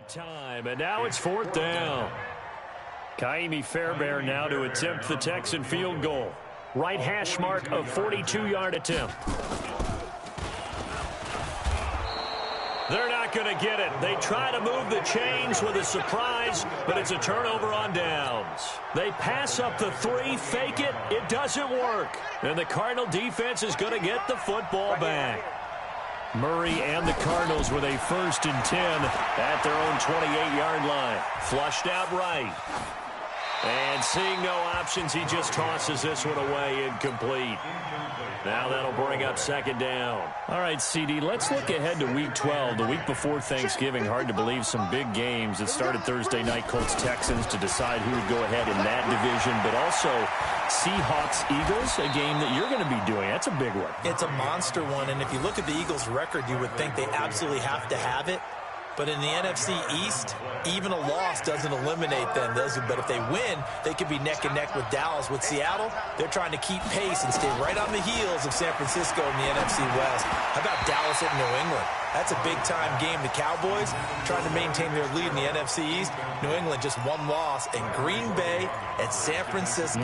Time, and now it's 4th down. Kaimi Fairbairn now to attempt the Texan field goal. Right hash mark of 42-yard attempt. They're not going to get it. They try to move the chains with a surprise, but it's a turnover on downs. They pass up the 3, fake it. It doesn't work. And the Cardinal defense is going to get the football back. Murray and the Cardinals with a 1st and 10 at their own 28-yard line. Flushed out right. And seeing no options, he just tosses this one away, incomplete. Now that'll bring up 2nd down. All right, CD, let's look ahead to Week 12. The week before Thanksgiving, hard to believe some big games. It started Thursday night, Colts-Texans to decide who would go ahead in that division, but also Seahawks-Eagles, a game that you're going to be doing. That's a big one. It's a monster one, and if you look at the Eagles' record, you would think they absolutely have to have it. But in the NFC East, even a loss doesn't eliminate them. But if they win, they could be neck and neck with Dallas. With Seattle, they're trying to keep pace and stay right on the heels of San Francisco in the NFC West. How about Dallas at New England? That's a big-time game. The Cowboys trying to maintain their lead in the NFC East. New England just one loss. And Green Bay at San Francisco.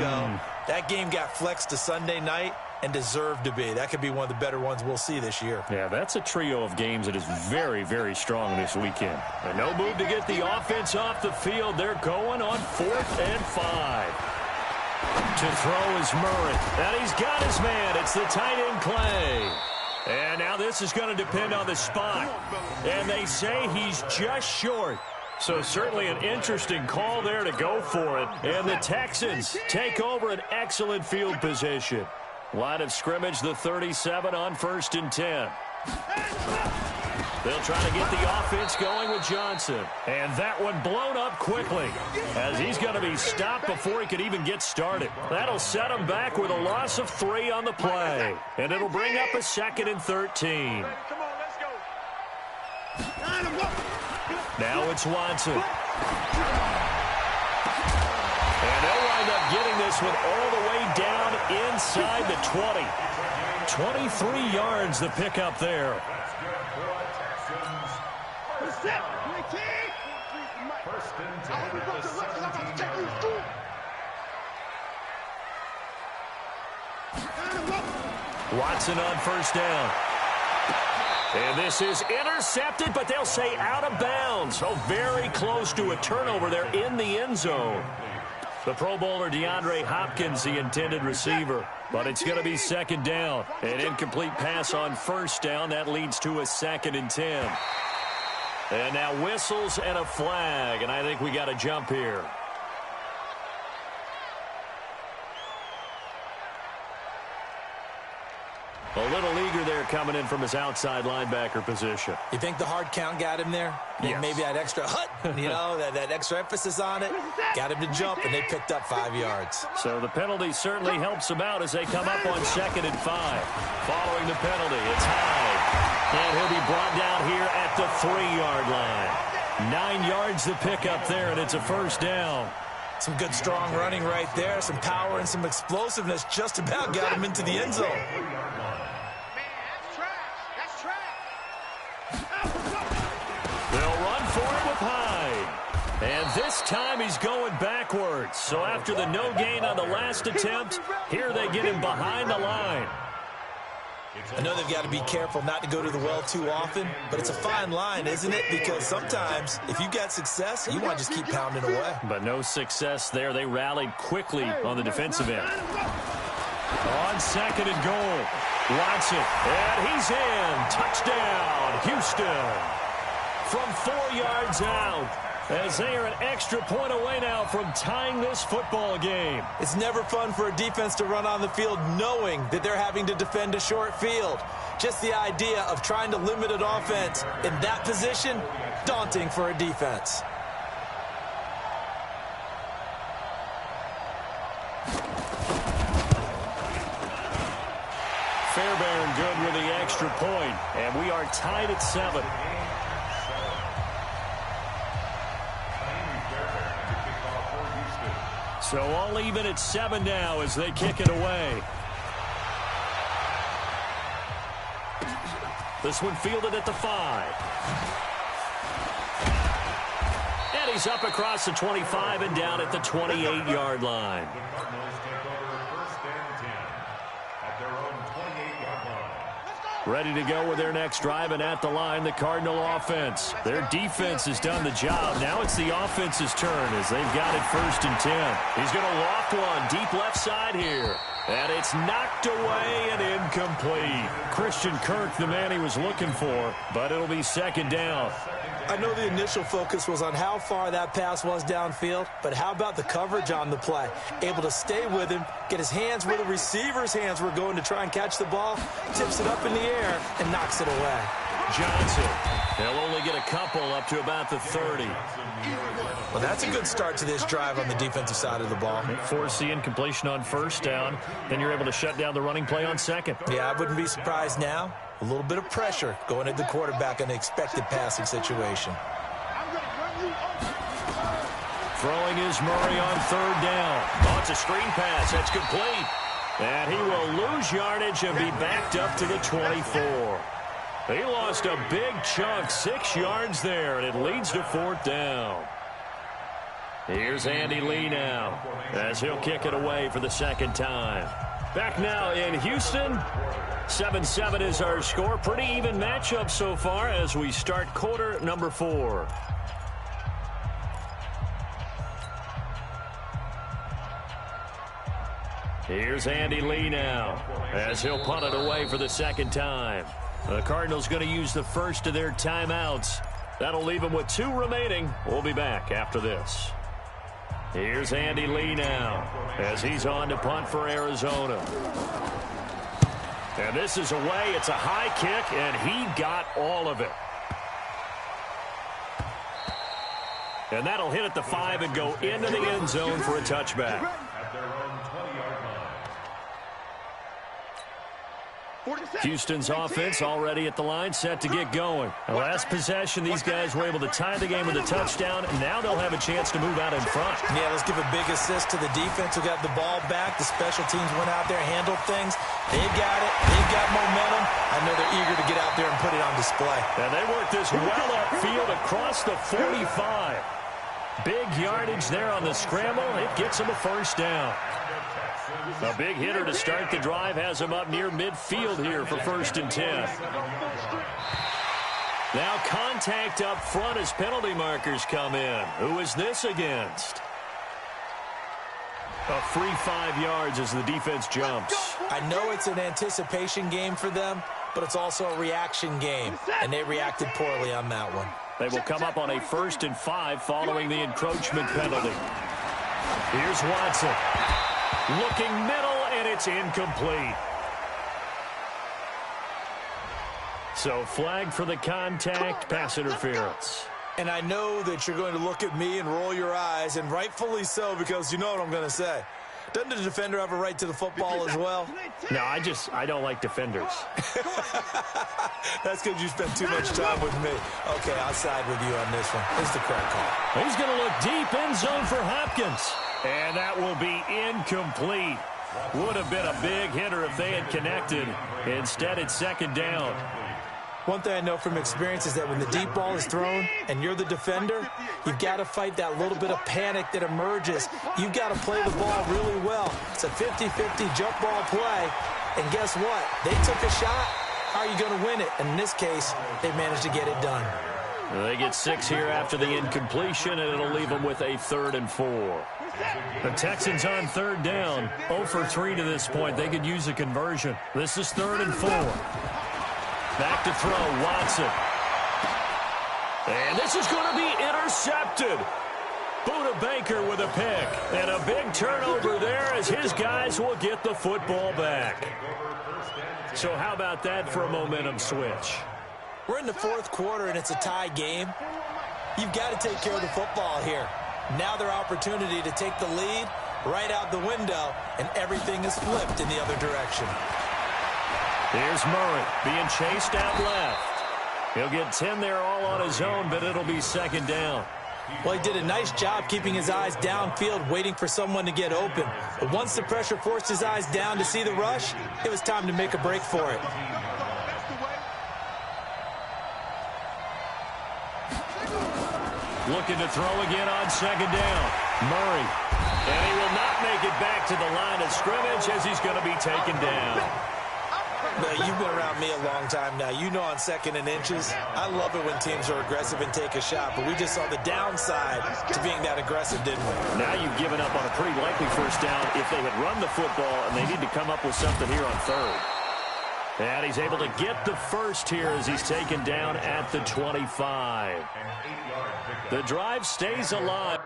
That game got flexed to Sunday night and deserved to be. That could be one of the better ones we'll see this year. Yeah, that's a trio of games that is very, very strong this weekend. And no move to get the offense off the field. They're going on 4th and 5. To throw is Murray. And he's got his man. It's the tight end Clay. And now this is going to depend on the spot. And they say he's just short. So certainly an interesting call there to go for it. And the Texans take over an excellent field position. Line of scrimmage, the 37 on 1st and 10. They'll try to get the offense going with Johnson. And that one blown up quickly as he's going to be stopped before he could even get started. That'll set him back with a loss of 3 on the play. And it'll bring up a 2nd and 13. Now it's Watson. And they'll wind up getting this one all the way down inside the 20. 23 yards the pickup there. Watson on 1st down. And this is intercepted, but they'll say out of bounds. Oh, very close to a turnover there in the end zone. The Pro Bowler DeAndre Hopkins, the intended receiver. But it's going to be 2nd down. An incomplete pass on 1st down. That leads to a 2nd and 10. And now whistles and a flag. And I think we got a jump here. A little eager there coming in from his outside linebacker position. You think the hard count got him there? Yes. Maybe that extra that extra emphasis on it got him to jump, and they picked up 5 yards. So the penalty certainly helps them out as they come up on 2nd and 5. Following the penalty, it's Hyde. And he'll be brought down here at the 3-yard line. 9 yards the pickup there, and it's a 1st down. Some good, strong running right there. Some power and some explosiveness just about got him into the end zone. They'll run for it with Hyde. And this time he's going backwards. So after the no gain on the last attempt, here they get him behind the line. I know they've got to be careful not to go to the well too often, but it's a fine line, isn't it? Because sometimes if you got success, you want to just keep pounding away. But no success there. They rallied quickly on the defensive end. On 2nd and goal, Watson, and he's in. Touchdown, Houston. From 4 yards out, as they are an extra point away now from tying this football game. It's never fun for a defense to run on the field knowing that they're having to defend a short field. Just the idea of trying to limit an offense in that position, daunting for a defense. Fairbairn good with the extra point, and we are tied at 7. So all even at 7 now as they kick it away. This one fielded at the 5. he's up across the 25 and down at the 28-yard line. Ready to go with their next drive, and at the line, the Cardinal offense. Their defense has done the job. Now it's the offense's turn as they've got it 1st and 10. He's going to loft one deep left side here. And it's knocked away and incomplete. Christian Kirk, the man he was looking for, but it'll be 2nd down. I know the initial focus was on how far that pass was downfield, but how about the coverage on the play? Able to stay with him, get his hands where the receiver's hands were going to try and catch the ball, tips it up in the air, and knocks it away. Johnson, they'll only get a couple up to about the 30. Well, that's a good start to this drive on the defensive side of the ball. Force the incompletion on 1st down, then you're able to shut down the running play on 2nd. Yeah, I wouldn't be surprised now. A little bit of pressure going at the quarterback in an expected passing situation. Throwing is Murray on 3rd down. Oh, it's a screen pass. That's complete. And he will lose yardage and be backed up to the 24. He lost a big chunk, 6 yards there, and it leads to 4th down. Here's Andy Lee now as he'll kick it away for the 2nd time. Back now in Houston. 7-7 is our score. Pretty even matchup so far as we start quarter number 4. Here's Andy Lee now as he'll punt it away for the 2nd time. The Cardinals going to use the 1st of their timeouts. That'll leave them with 2 remaining. We'll be back after this. Here's Andy Lee now as he's on to punt for Arizona. And this is away. It's a high kick, and he got all of it. And that'll hit at the 5 and go into the end zone for a touchback. Houston's offense already at the line, set to get going. The last possession, these guys were able to tie the game with a touchdown, and now they'll have a chance to move out in front. Yeah, let's give a big assist to the defense who got the ball back. The special teams went out there, handled things. They've got it. They've got momentum. I know they're eager to get out there and put it on display. And they work this well upfield across the 45. Big yardage there on the scramble. It gets them a 1st down. A big hitter to start the drive has him up near midfield here for 1st and 10. Now contact up front as penalty markers come in. Who is this against? A free 5 yards as the defense jumps. I know it's an anticipation game for them, but it's also a reaction game, and they reacted poorly on that one. They will come up on a 1st and 5 following the encroachment penalty. Here's Watson. Looking middle, and it's incomplete. So flag for the contact, pass interference. And I know that you're going to look at me and roll your eyes, and rightfully so, because you know what I'm going to say. Doesn't the defender have a right to the football as well? No, I don't like defenders. That's because you spent too much time with me. Okay, I'll side with you on this one. This is the correct call. He's going to look deep end zone for Hopkins. And that will be incomplete. Would have been a big hitter if they had connected. Instead, it's 2nd down. One thing I know from experience is that when the deep ball is thrown and you're the defender, you've got to fight that little bit of panic that emerges. You've got to play the ball really well. It's a 50-50 jump ball play. And guess what? They took a shot. How are you going to win it? And in this case, they managed to get it done. They get 6 here after the incompletion, and it'll leave them with a 3rd and 4. The Texans on 3rd down. 0 for 3 to this point. They could use a conversion. This is 3rd and 4. Back to throw, Watson. And this is going to be intercepted. Buda Baker with a pick. And a big turnover there as his guys will get the football back. So how about that for a momentum switch? We're in the 4th quarter, and it's a tie game. You've got to take care of the football here. Now their opportunity to take the lead right out the window, and everything is flipped in the other direction. Here's Murray being chased out left. He'll get 10 there all on his own, but it'll be 2nd down. Well, he did a nice job keeping his eyes downfield, waiting for someone to get open. But once the pressure forced his eyes down to see the rush, it was time to make a break for it. Looking to throw again on second down. Murray. And he will not make it back to the line of scrimmage as he's going to be taken down. Now, you've been around me a long time now. You know on 2nd and inches, I love it when teams are aggressive and take a shot, but we just saw the downside to being that aggressive, didn't we? Now you've given up on a pretty likely first down if they had run the football, and they need to come up with something here on 3rd. And he's able to get the first here as he's taken down at the 25. The drive stays alive.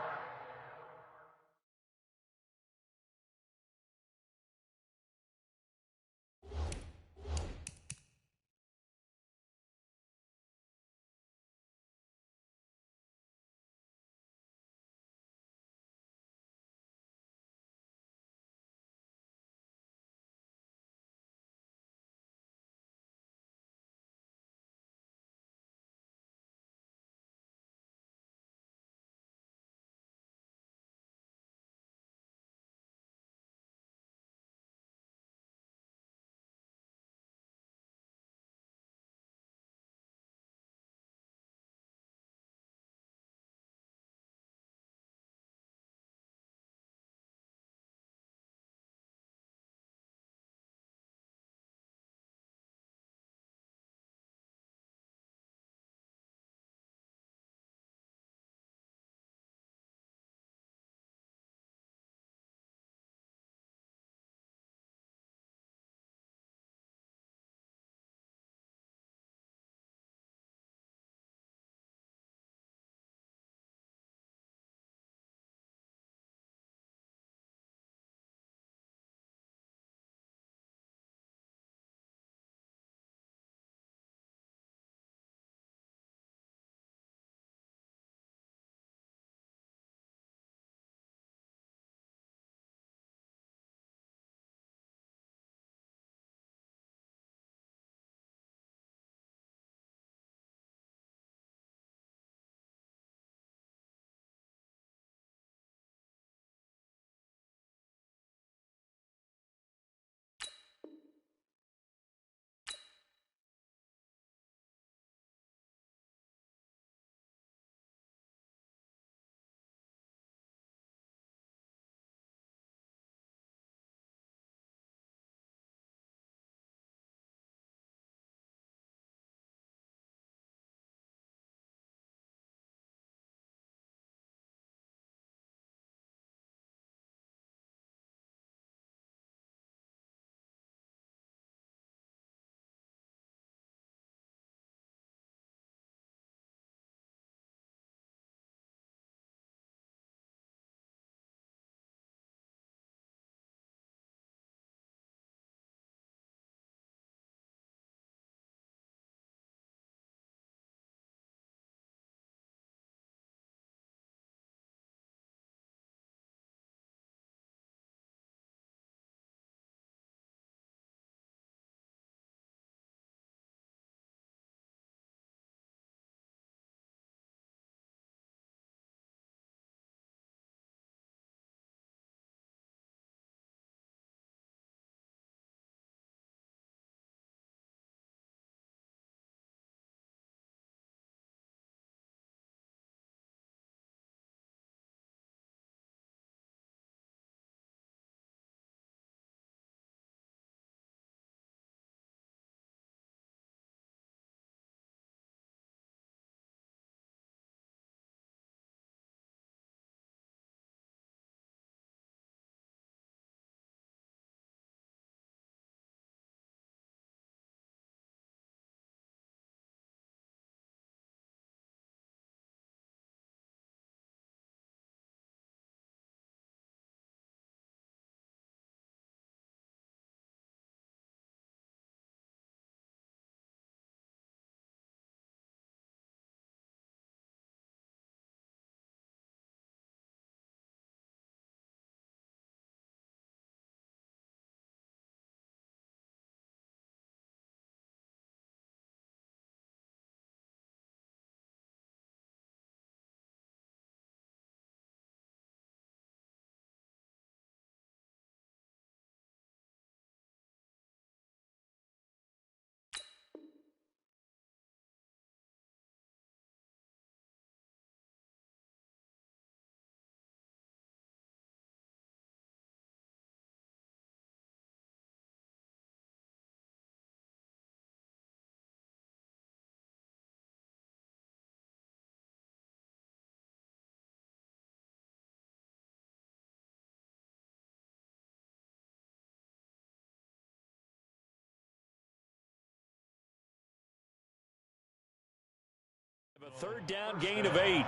A third down gain of 8.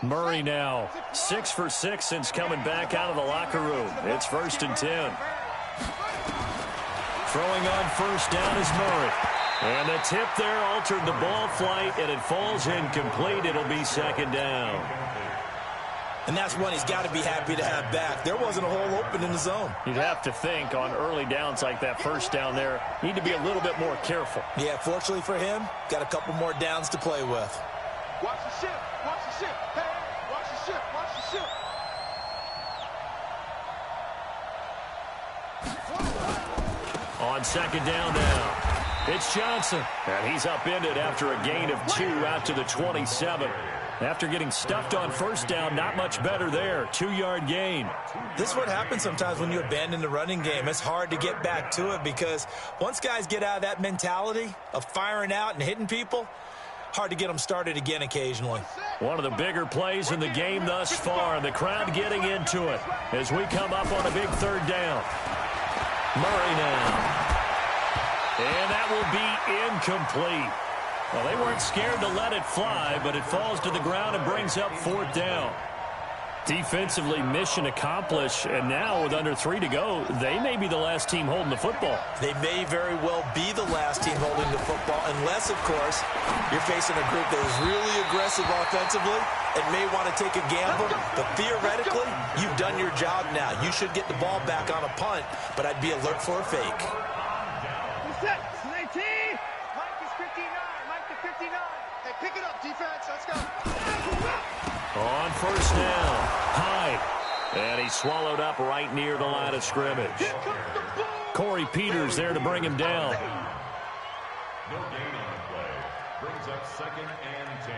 Murray now 6 for 6 since coming back out of the locker room. It's 1st and 10. Throwing on first down is Murray. And the tip there altered the ball flight, and it falls incomplete. It'll be 2nd down. And that's one he's got to be happy to have back. There wasn't a hole open in the zone. You'd have to think on early downs like that first down there, need to be a little bit more careful. Yeah, fortunately for him, got a couple more downs to play with. Watch the ship. Watch the ship. Hey, watch the ship. Watch the ship. On 2nd down now, it's Johnson. And he's upended after a gain of 2 out to the 27. After getting stuffed on first down, not much better there. 2-yard gain. This is what happens sometimes when you abandon the running game. It's hard to get back to it because once guys get out of that mentality of firing out and hitting people, hard to get them started again occasionally. One of the bigger plays in the game thus far, and the crowd getting into it as we come up on a big 3rd down. Murray now. And that will be incomplete. Well, they weren't scared to let it fly, but it falls to the ground and brings up 4th down. Defensively, mission accomplished, and now with under 3 to go, they may be the last team holding the football. They may very well be the last team holding the football, unless, of course, you're facing a group that is really aggressive offensively and may want to take a gamble. But theoretically, you've done your job now. You should get the ball back on a punt, but I'd be alert for a fake. Mike is 59. Mike is 59. Hey, pick it up, defense. Let's go. On first down, Hyde. And he's swallowed up right near the line of scrimmage. Corey Peters there to bring him down. No gain on the play. Brings up 2nd and 10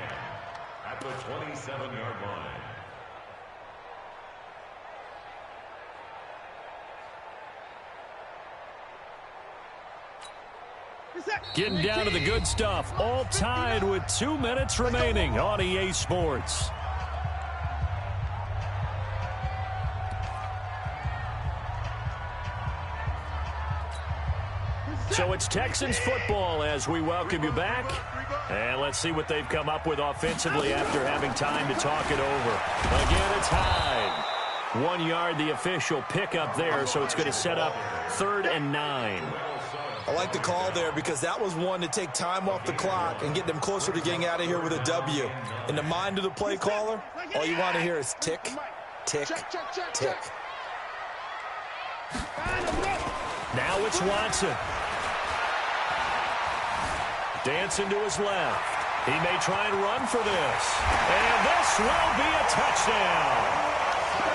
at the 27-yard line. Getting down to the good stuff. All tied with 2 minutes remaining on EA Sports. So it's Texans football as we welcome you back. And let's see what they've come up with offensively after having time to talk it over. Again, it's Hyde. 1 yard, the official pickup there, so it's going to set up 3rd and 9. I like the call there because that was one to take time off the clock and get them closer to getting out of here with a W. In the mind of the play caller, all you want to hear is tick, tick, tick. Now it's Watson. Dancing to his left. He may try and run for this. And this will be a touchdown.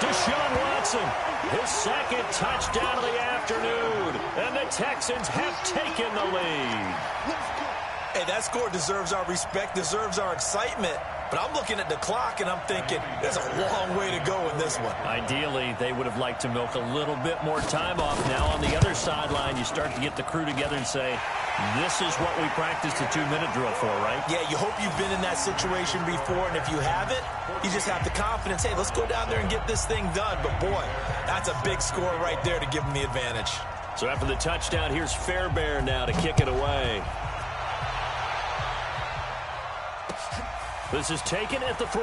Deshaun Watson, his 2nd touchdown of the afternoon. And the Texans have taken the lead. Hey, that score deserves our respect, deserves our excitement. But I'm looking at the clock, and I'm thinking, there's a long way to go in this one. Ideally, they would have liked to milk a little bit more time off. Now, on the other sideline, you start to get the crew together and say, this is what we practiced a 2-minute drill for, right? Yeah, you hope you've been in that situation before, and if you haven't, you just have the confidence, hey, let's go down there and get this thing done. But, boy, that's a big score right there to give them the advantage. So after the touchdown, here's Fairbairn now to kick it away. This is taken at the 3.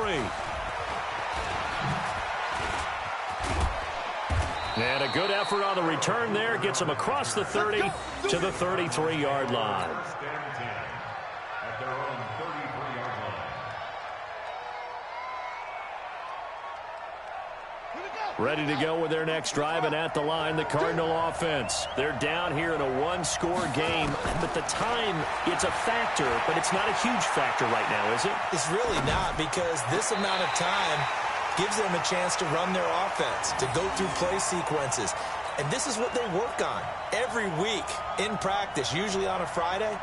And a good effort on the return there. Gets him across the 30 to the 33-yard line. First and 10 at their own 33-yard line. Ready to go with their next drive, and at the line, the Cardinal offense. They're down here in a one-score game, but the time, it's a factor, but it's not a huge factor right now, is it? It's really not, because this amount of time gives them a chance to run their offense, to go through play sequences. And this is what they work on every week in practice, usually on a Friday.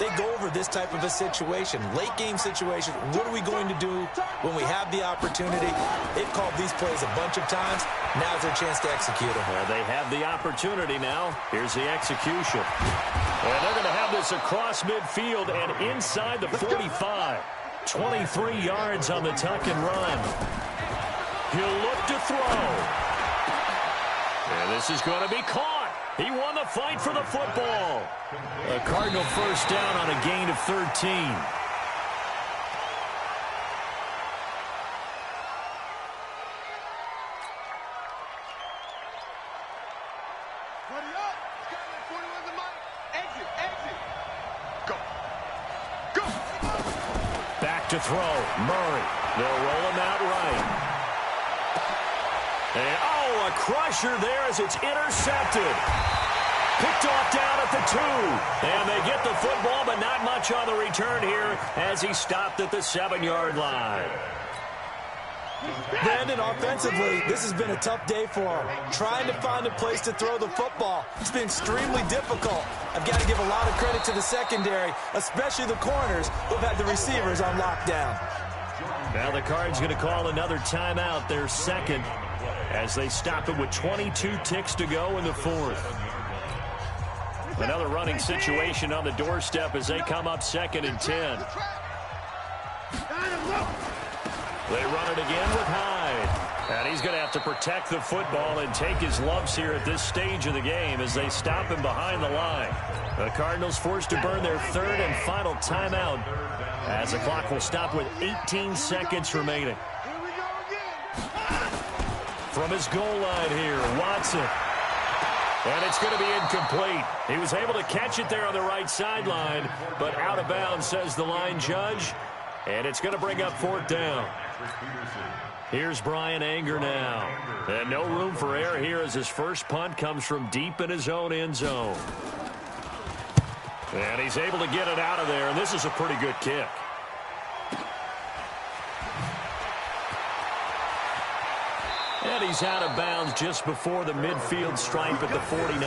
They go over this type of a situation, late game situation. What are we going to do when we have the opportunity? They've called these plays a bunch of times. Now's their chance to execute them. Well, they have the opportunity now. Here's the execution. And they're going to have this across midfield and inside the 45. 23 yards on the tuck and run. He'll look to throw. And this is going to be caught. He won the fight for the football. A Cardinal first down on a gain of 13. Back to throw. Murray. They'll roll him out right. And, a crusher there as it's intercepted. Picked off down at the 2. And they get the football, but not much on the return here as he stopped at the 7-yard line. Brandon, offensively, this has been a tough day for him. Trying to find a place to throw the football. It's been extremely difficult. I've got to give a lot of credit to the secondary, especially the corners who've had the receivers on lockdown. Now the Cards going to call another timeout, their second, as they stop it with 22 ticks to go in the 4th. Another running situation on the doorstep as they come up 2nd and 10. They run it again with Hyde. And he's going to have to protect the football and take his lumps here at this stage of the game as they stop him behind the line. The Cardinals forced to burn their 3rd and final timeout as the clock will stop with 18 seconds remaining. From his goal line here, Watson. And it's going to be incomplete. He was able to catch it there on the right sideline, but out of bounds, says the line judge. And it's going to bring up 4th down. Here's Brian Anger now. And no room for error here as his first punt comes from deep in his own end zone. And he's able to get it out of there, and this is a pretty good kick. And he's out of bounds just before the midfield stripe at the 49.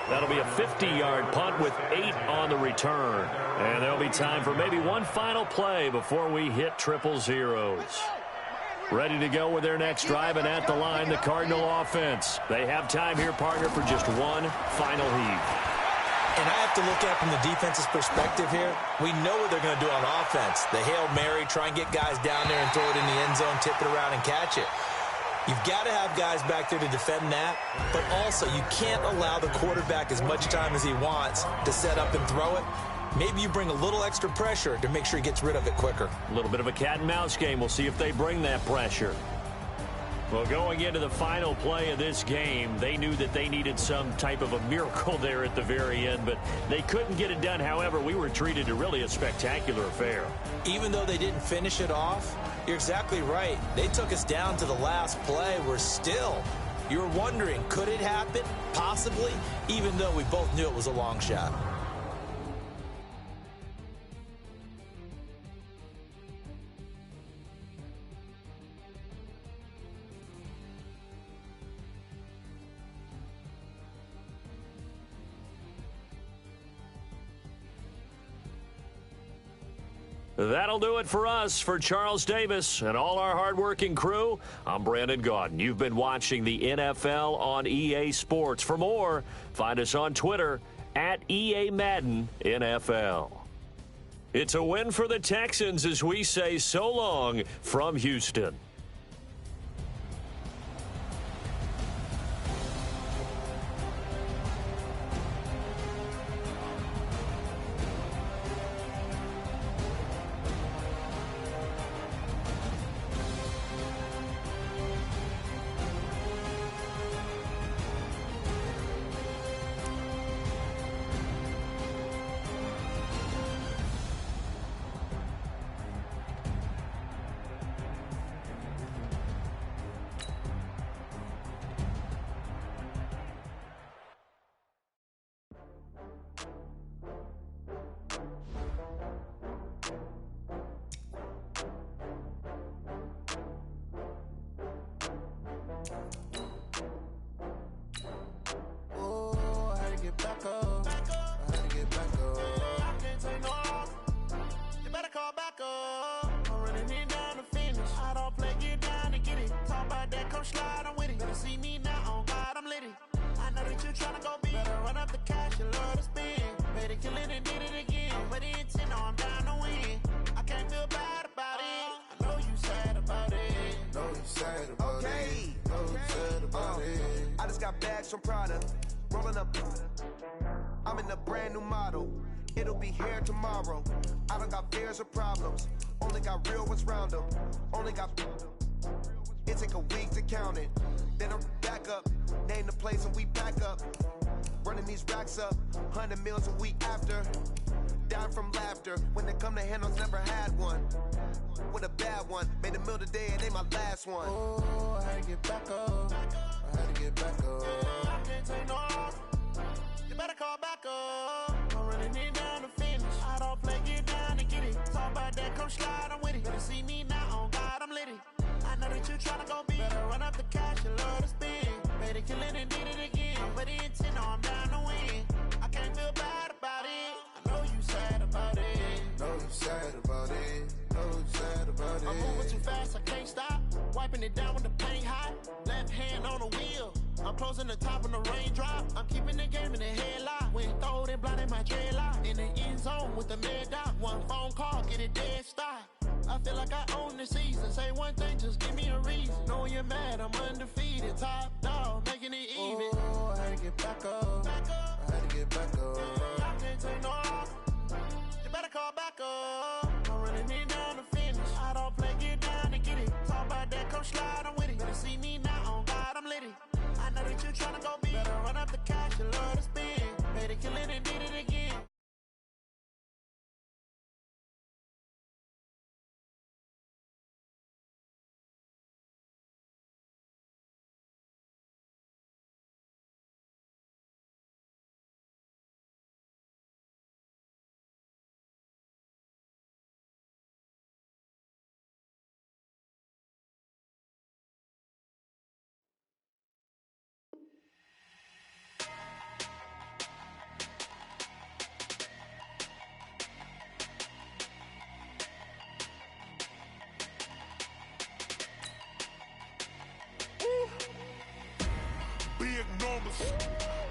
That'll be a 50-yard punt with 8 on the return. And there'll be time for maybe one final play before we hit 000. Ready to go with their next drive, and at the line, the Cardinal offense. They have time here, partner, for just one final heave. And I have to look at it from the defense's perspective here. We know what they're going to do on offense. The Hail Mary, try and get guys down there and throw it in the end zone, tip it around and catch it. You've got to have guys back there to defend that, but also you can't allow the quarterback as much time as he wants to set up and throw it. Maybe you bring a little extra pressure to make sure he gets rid of it quicker. A little bit of a cat and mouse game. We'll see if they bring that pressure. Well, going into the final play of this game, they knew that they needed some type of a miracle there at the very end, but they couldn't get it done. However, we were treated to really a spectacular affair. Even though they didn't finish it off, you're exactly right. They took us down to the last play. We're still, you were wondering, could it happen? Possibly, even though we both knew it was a long shot. That'll do it for us. For Charles Davis and all our hardworking crew, I'm Brandon Gaudin. You've been watching the NFL on EA Sports. For more, find us on Twitter at EA Madden NFL. It's a win for the Texans as we say so long from Houston. back up. I had to get back up. I can't take no off. You better call back up. I'm running it down to finish. I don't play, get down to get it. Talk about that, come slide, I'm with it. Better see me now, on God, I'm litty. I know that you tryna go big. Better run up the cash, you love to spend. Made it, kill it, and did it again. With the intent, no, I'm down to win. I can't feel bad about it. I know you sad about it. Know you sad about it. Know you sad about it. I just got bags from Prada. Rolling up. I'm in a brand new model. It'll be here tomorrow. I don't got fears or problems. Only got real ones round them. Only got. It take a week to count it. Then I'm back up. Name the place and we back up. Running these racks up. 100 meals a week after. Down from laughter. When they come to handles, never had one. With a bad one. Made a meal today and they my last one. Oh, I had to get back up. I had to get back up. I can't take no off. You better call back up. I'm running it down to finish. I don't play, get down to get it. Talk about that, come slide, I'm with it. Better see me now, on God, I'm litty. I know that you tryna go big. Better run up the cash, you love to spend. Made it, kill it, and did it again. With the intent, no, I'm down to win. I can't feel bad about it. I know you sad about it. Know you sad about it. Know you sad about it. I'm moving too fast, I can't stop. Wiping it down when the paint hot. Left hand on the wheel. I'm closing the top when the raindrop. I'm keeping the game in the headlock. When throwed and blinded my dreadlock. In the end zone with the mad dot. One phone call, get it dead stop. I feel like I own the season. Say one thing, just give me a reason. Knowing you're mad, I'm undefeated. Top dog, making it even. Oh, I had to get back up. I had to get back up. I can't take no off. You better call back up. I'm running it down to finish. I don't play, get down to get it. Talk about that, come slide, I'm with it. Better see me now, on God, I'm litty. I know that you tryna go big. Better run up the cash, you love to spend. Made it, kill it, and did it again.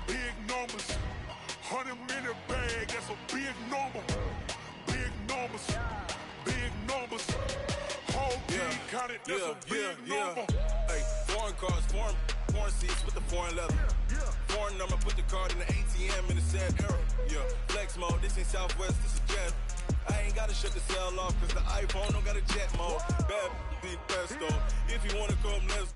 Big numbers, 100-minute bag, that's a big number. Big numbers, whole team counted, that's a big number. Hey, foreign cars, foreign seats with the foreign leather. Foreign number, put the card in the ATM in the sad era. Yeah, flex mode, this ain't Southwest, this is jet. I ain't gotta shut the cell off, cause the iPhone don't got a jet mode. Bad be pesto, if you wanna come, let's go.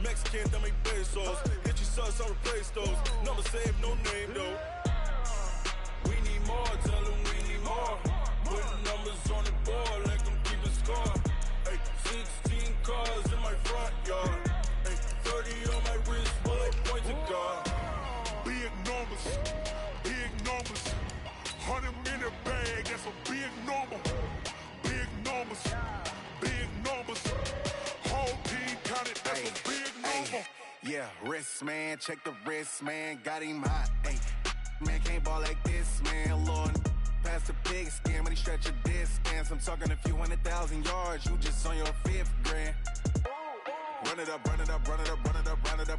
Mexican, that make pesos. Hit your sus, I'll replace those. Number saved, no name though. We need more, tell them we need more. Putting numbers on the board, like them keep a score. Hey, 16 cars in my front yard. Hey, 30 on my wrist, bullet points of God. Big numbers, 100-minute bag, that's a big number. Big numbers, whole team counted, that's a big number. Yeah, wrist man, check the wrist man, got him hot. Ay, man can't ball like this, man. Lord, past the big skin when he stretch a distance. I'm talking a few 100,000 yards, you just on your 5th grand. Run it up,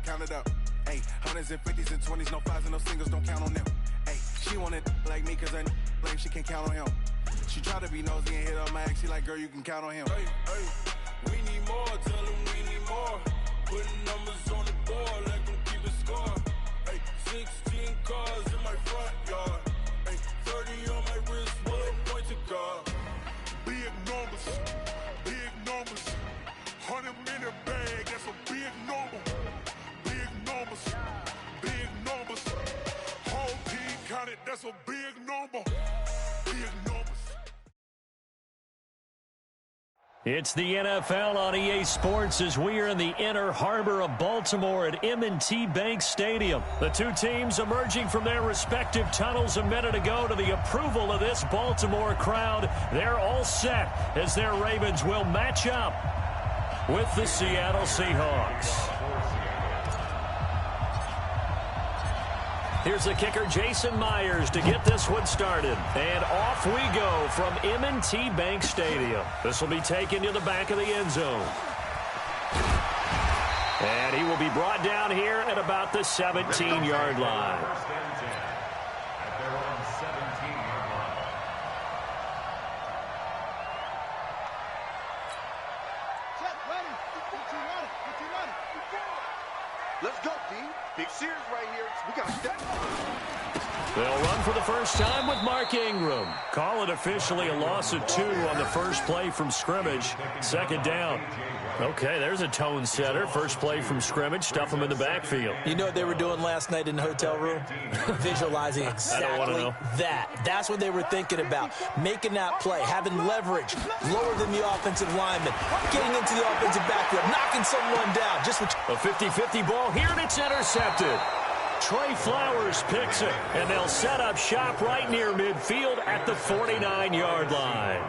count it up. Ay, hundreds and 50s and 20s, no 5s and no singles, don't count on them. Ay, she wanted like me cause her blame, she can't count on him. She tried to be nosy and hit up my ex, she like, girl, you can count on him. Hey, we need more, tell them we need more. Putting numbers on the board, like them keep a score. Hey, 16 cars in my front yard. Hey, 30 on my wrist, bullet points of God. Big numbers, 100-minute bag, that's a big number. Big numbers, whole team counted, that's a big number. Big numbers. It's the NFL on EA Sports as we are in the inner harbor of Baltimore at M&T Bank Stadium. The two teams emerging from their respective tunnels a minute ago to the approval of this Baltimore crowd. They're all set as their Ravens will match up with the Seattle Seahawks. Here's the kicker, Jason Myers, to get this one started. And off we go from M&T Bank Stadium. This will be taken to the back of the end zone. And he will be brought down here at about the 17-yard line. Let's go, D. Big series right here. We got that. They'll run for the first time with Mark Ingram. Call it officially a loss of 2 on the first play from scrimmage. Second down. Okay, there's a tone setter. First play from scrimmage. Stuff them in the backfield. You know what they were doing last night in the hotel room? Visualizing exactly that. That's what they were thinking about. Making that play, having leverage, lower than the offensive lineman, getting into the offensive backfield, knocking someone down. Just what a 50-50 ball here, and it's intercepted. Trey Flowers picks it, and they'll set up shop right near midfield at the 49-yard line.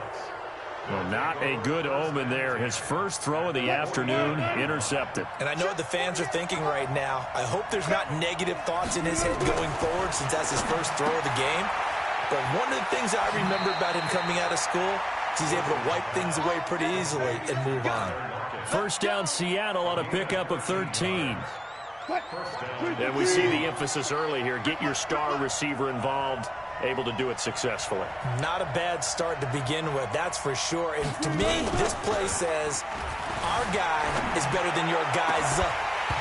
Well, not a good omen there. His first throw of the afternoon intercepted. And I know what the fans are thinking right now. I hope there's not negative thoughts in his head going forward since that's his first throw of the game. But one of the things I remember about him coming out of school is he's able to wipe things away pretty easily and move on. First down, Seattle on a pickup of 13. And we see the emphasis early here. Get your star receiver involved. Able to do it successfully. Not a bad start to begin with, that's for sure. And to me, this play says our guy is better than your guys.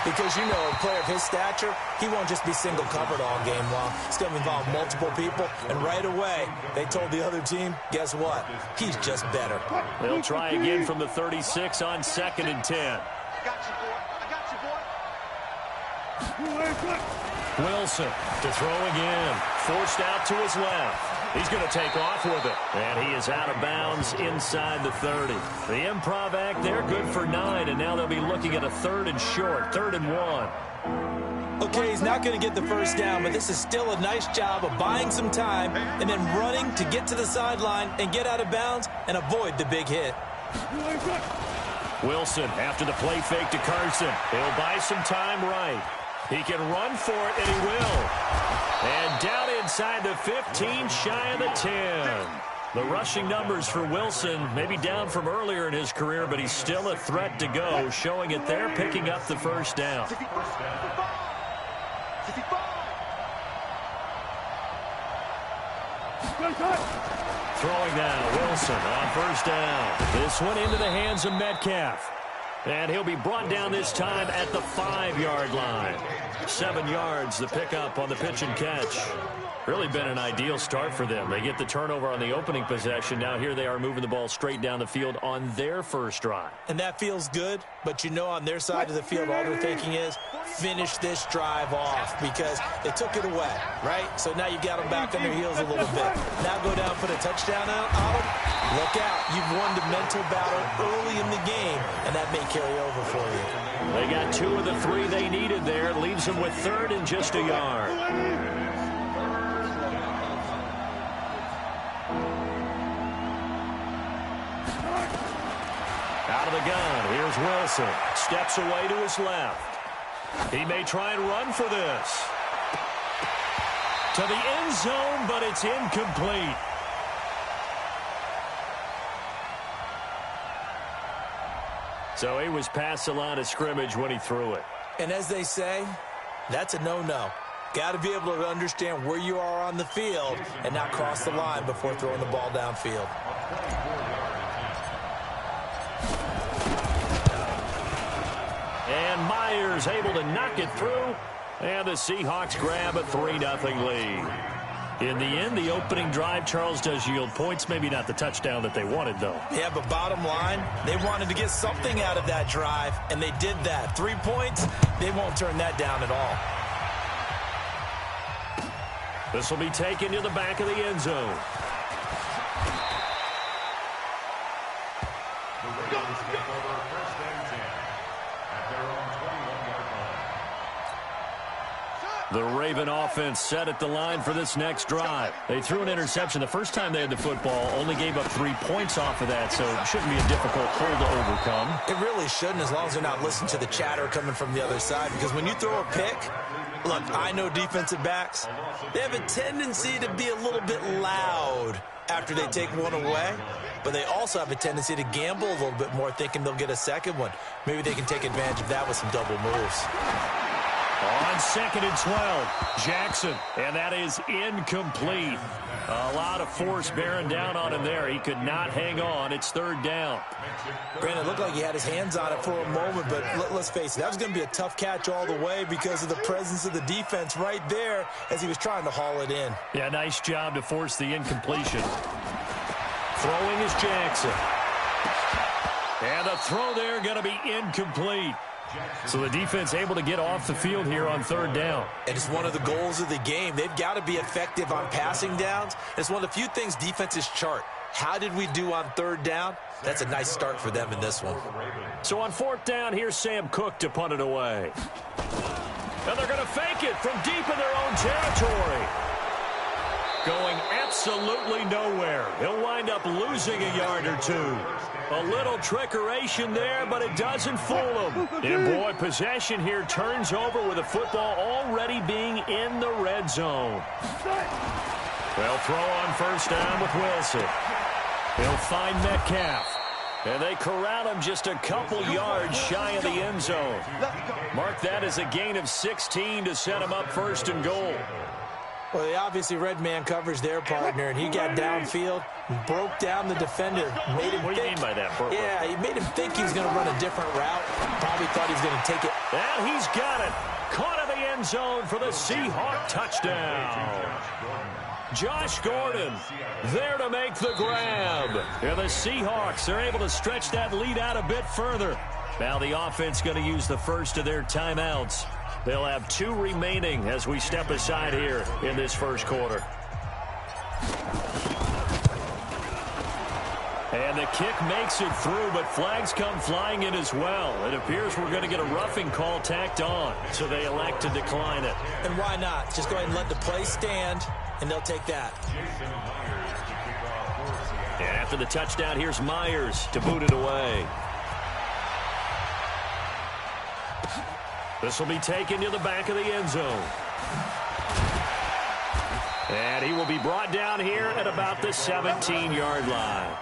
Because, you know, a player of his stature, he won't just be single covered all game long. He's going to involve multiple people. And right away, they told the other team, guess what? He's just better. They'll try again from the 36 on 2nd and 10. I got you, boy. I got you, boy. Wilson to throw again. Forced out to his left. He's going to take off with it. And he is out of bounds inside the 30. The improv act there, good for 9. And now they'll be looking at a 3rd and short, 3rd and 1. Okay, he's not going to get the first down, but this is still a nice job of buying some time and then running to get to the sideline and get out of bounds and avoid the big hit. Wilson after the play fake to Carson. He'll buy some time right. He can run for it, and he will. And down inside the 15, shy of the 10. The rushing numbers for Wilson, maybe down from earlier in his career, but he's still a threat to go, showing it there, picking up the first down. Throwing now, Wilson on first down. This one into the hands of Metcalf. And he'll be brought down this time at the 5-yard line. 7 yards, the pickup on the pitch and catch. Really been an ideal start for them. They get the turnover on the opening possession. Now here they are moving the ball straight down the field on their first drive. And that feels good, but you know on their side of the field all they're thinking is finish this drive off because they took it away, right? So now you got them back on their heels a little bit. Now go down, put a touchdown on them. Look out. You've won the mental battle early in the game, and that may carry over for you. They got 2 of the 3 they needed there. Leaves them with 3rd and just a yard. Out of the gun, here's Wilson. Steps away to his left. He may try and run for this. To the end zone, but it's incomplete. So he was past the line of scrimmage when he threw it. And as they say, that's a no-no. Got to be able to understand where you are on the field and not cross the line before throwing the ball downfield. And Myers able to knock it through. And the Seahawks grab a 3-0 lead. In the end, the opening drive, Charles, does yield points. Maybe not the touchdown that they wanted, though. Yeah, but bottom line, they wanted to get something out of that drive, and they did that. 3 points, they won't turn that down at all. This will be taken to the back of the end zone. The Raven offense set at the line for this next drive. They threw an interception the first time they had the football, only gave up 3 points off of that, so it shouldn't be a difficult hole to overcome. It really shouldn't, as long as they're not listening to the chatter coming from the other side, because when you throw a pick, look, I know defensive backs, they have a tendency to be a little bit loud after they take one away, but they also have a tendency to gamble a little bit more, thinking they'll get a second one. Maybe they can take advantage of that with some double moves. On 2nd and 12, Jackson, and that is incomplete. A lot of force bearing down on him there. He could not hang on. It's 3rd down. Granted, it looked like he had his hands on it for a moment, but let's face it, that was going to be a tough catch all the way because of the presence of the defense right there as he was trying to haul it in. Yeah, nice job to force the incompletion. Throwing is Jackson. And the throw there going to be incomplete. So the defense able to get off the field here on 3rd down. And it's one of the goals of the game. They've got to be effective on passing downs. It's one of the few things defenses chart. How did we do on 3rd down? That's a nice start for them in this one. So on 4th down, here's Sam Cook to punt it away. And they're going to fake it from deep in their own territory. Going absolutely nowhere. He'll wind up losing a yard or 2. A little trickeration there, but it doesn't fool him. And boy, possession here turns over with the football already being in the red zone. They'll throw on 1st down with Wilson. He'll find Metcalf. And they corral him just a couple yards shy of the end zone. Mark that as a gain of 16 to set him up 1st and goal. Well, they obviously red man coverage their partner, and he got downfield, broke down the defender, made him What do you mean by that, Burke? Yeah, he made him think he was going to run a different route. Probably thought he was going to take it. And he's got it. Caught in the end zone for the Seahawk touchdown. Josh Gordon there to make the grab. And the Seahawks are able to stretch that lead out a bit further. Now the offense going to use the first of their timeouts. They'll have 2 remaining as we step aside here in this 1st quarter. And the kick makes it through, but flags come flying in as well. It appears we're going to get a roughing call tacked on, so they elect to decline it. And why not? Just go ahead and let the play stand, and they'll take that. And after the touchdown, here's Myers to boot it away. This will be taken to the back of the end zone. And he will be brought down here at about the 17-yard line.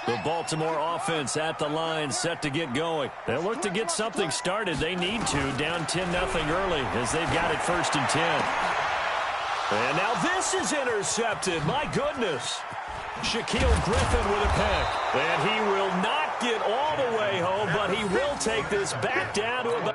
The Baltimore offense at the line, set to get going. They'll look to get something started. They need to, down 10-0 early as they've got it 1st and 10. And now this is intercepted. My goodness. Shaquille Griffin with a pick. And he will not get all the way home, but he will take this back down to about